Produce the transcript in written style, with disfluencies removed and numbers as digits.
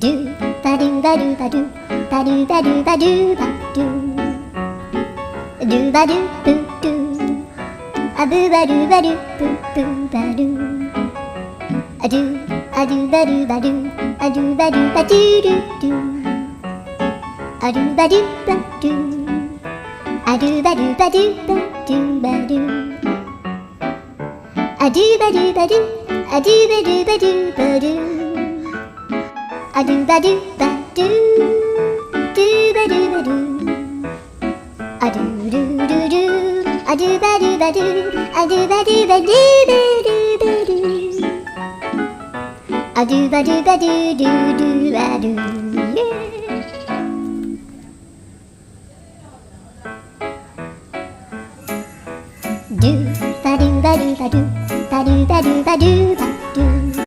do ba do ba do ba do ba do ba do ba do ba do ba do boo doo a boo ba do ba do boo boo ba do a do ba do ba do a do ba do ba do do do a do ba do ba do a do ba do ba do ba do ba do a do ba do ba do a do ba do ba do ba do a do ba do ba do do ba do ba do a do do do do a do ba do ba do a do ba do ba do ba do ba do a do ba do ba do do do ba do